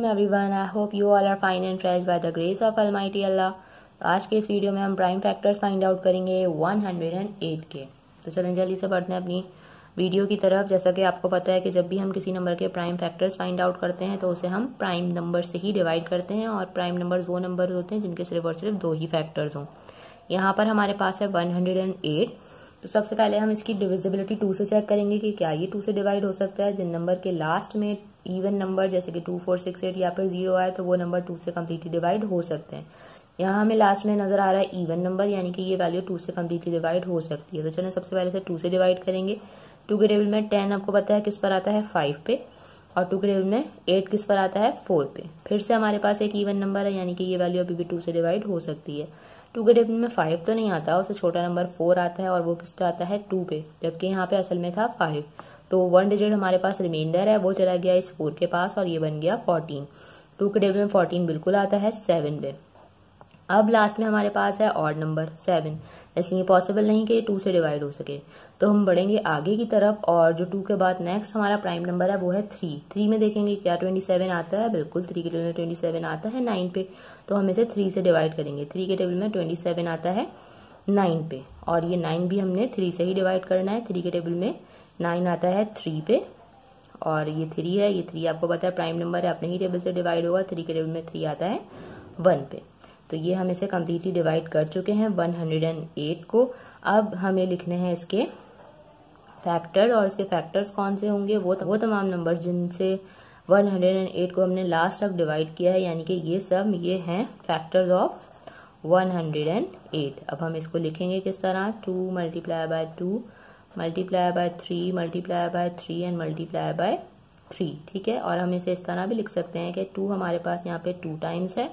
Welcome everyone. I hope you all are fine and fresh by the grace of Almighty Allah. तो आज के इस video में हम प्राइम फैक्टर्स फाइंड आउट करेंगे 108 के। तो चलें जल्दी से बढ़ते हैं अपनी वीडियो की तरफ। जैसा कि आपको पता है कि जब भी हम किसी नंबर के प्राइम फैक्टर्स फाइंड आउट करते हैं तो उसे हम प्राइम नंबर से ही डिवाइड करते हैं, और प्राइम नंबर वो नंबर होते हैं जिनके सिर्फ और सिर्फ दो ही फैक्टर्स हों। यहाँ पर हमारे पास है 108। तो सबसे पहले हम इसकी डिविजिबिलिटी 2 से चेक करेंगे कि क्या ये 2 से डिवाइड हो सकता है। जिन नंबर के लास्ट में इवन नंबर जैसे कि 2, 4, 6, 8 या फिर 0 आए तो वो नंबर 2 से कम्प्लीटली डिवाइड हो सकते हैं। यहाँ हमें लास्ट में नजर आ रहा है इवन नंबर, यानी कि ये वैल्यू 2 से कम्प्लीटली डिवाइड हो सकती है। तो चलो सबसे पहले से 2 से डिवाइड करेंगे। 2 के टेबल में 10 आपको पता है किस पर आता है, 5 पे, और 2 के टेबल में 8 किस पर आता है, 4 पे। फिर से हमारे पास एक इवन नंबर है, यानी कि ये वैल्यू अभी भी 2 से डिवाइड हो सकती है। 2 के टेबल में 5 तो नहीं आता, उससे छोटा नंबर 4 आता है, और वो किस पे आता है, 2 पे, जबकि यहाँ पे असल में था 5। तो 1 डिजिट हमारे पास रिमाइंडर है, वो चला गया इस 4 के पास और ये बन गया 14। 2 के टेबल में 14 बिल्कुल आता है 7 पे। अब लास्ट में हमारे पास है ऑड नंबर 7। ऐसे ये पॉसिबल नहीं कि 2 से डिवाइड हो सके, तो हम बढ़ेंगे आगे की तरफ, और जो 2 के बाद नेक्स्ट हमारा प्राइम नंबर है वो है 3। 3 में देखेंगे क्या 27 आता है, बिल्कुल 3 के टेबल में 27 आता है 9 पे, तो हम इसे 3 से डिवाइड करेंगे। 3 के टेबल में 27 आता है 9 पे, और ये 9 भी हमने 3 से ही डिवाइड करना है। 3 के टेबल में 9 आता है 3 पे, और ये 3 है। ये 3 आपको पता है प्राइम नंबर है, अपने ही टेबल से डिवाइड होगा। 3 के टेबल में 3 आता है 1 पे। तो ये हम इसे कम्प्लीटली डिवाइड कर चुके हैं 108 को। अब हमें लिखने हैं इसके फैक्टर, और इसके फैक्टर्स कौन से होंगे, वो तमाम नंबर जिनसे 108 को हमने लास्ट तक डिवाइड किया है, यानी कि ये हैं फैक्टर्स ऑफ 108। अब हम इसको लिखेंगे किस तरह, 2 multiply by 2 multiply by 3 multiply by 3 and multiply by 3। ठीक है, और हम इसे इस तरह भी लिख सकते हैं कि 2 हमारे पास यहाँ पे 2 टाइम्स है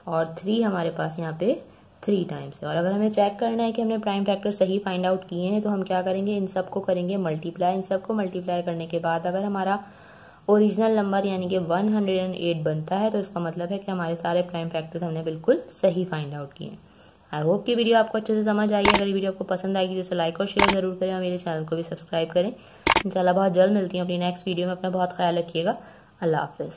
और 3 हमारे पास यहाँ पे 3 टाइम्स है। और अगर हमें चेक करना है कि हमने प्राइम फैक्टर सही फाइंड आउट किए हैं तो हम क्या करेंगे, इन सबको करेंगे मल्टीप्लाई। इन सबको मल्टीप्लाई करने के बाद अगर हमारा ओरिजिनल नंबर यानी कि 108 बनता है तो इसका मतलब है कि हमारे सारे प्राइम फैक्टर्स हमने बिल्कुल सही फाइंड आउट किए हैं। आई होप कि वीडियो आपको अच्छे से समझ आई है। अगर ये वीडियो आपको पसंद आएगी तो इसे लाइक और शेयर जरूर करें, और मेरे चैनल को भी सब्सक्राइब करें। इंशाल्लाह बहुत जल्द मिलती हूँ अपनी नेक्स्ट वीडियो में। अपना बहुत ख्याल रखिएगा। अल्लाह हाफिज।